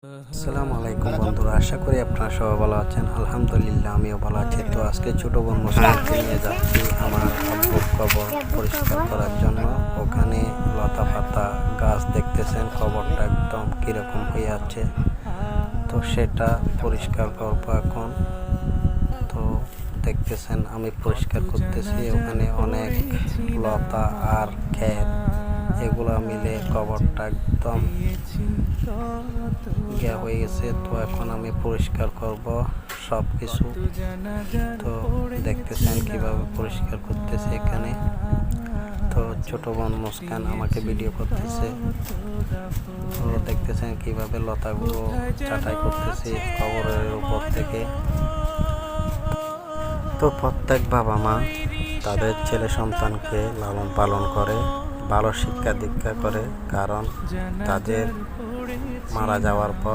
আসসালামু আলাইকুম বন্ধুরা, আশা করি আপনারা সবাই ভালো আছেন। আলহামদুলিল্লাহ আমিও ভালো আছি। তো আজকে ছোট বোন মুসকানকে নিয়ে যাচ্ছি আমার আব্বুর কবর পরিষ্কার করার জন্য। ওখানে লতা পাতা গাছ দেখতেছেন, কবরটা একদম কীরকম হয়ে আছে। তো সেটা পরিষ্কার করবো এখন। তো দেখতেছেন আমি পরিষ্কার করতেছি। ওখানে অনেক লতা আর খ্যার এগুলো মিলে কবরটা একদম হয়ে গেছে। তো এখন আমি পরিষ্কার করব সব কিছু। তো দেখতেছেন কিভাবে পরিষ্কার করতেছে এখানে। তো ছোট বোন মুস্কান আমাকে ভিডিও করতেছে। তো দেখতেছেন কিভাবে লতাগুলো ছাঁটাই করতেছে কবরের উপর থেকে। তো প্রত্যেক বাবা মা তাদের ছেলে সন্তানকে লালন পালন করে, ভালো শিক্ষা দীক্ষা করে, কারণ তাদের মারা যাওয়ার পর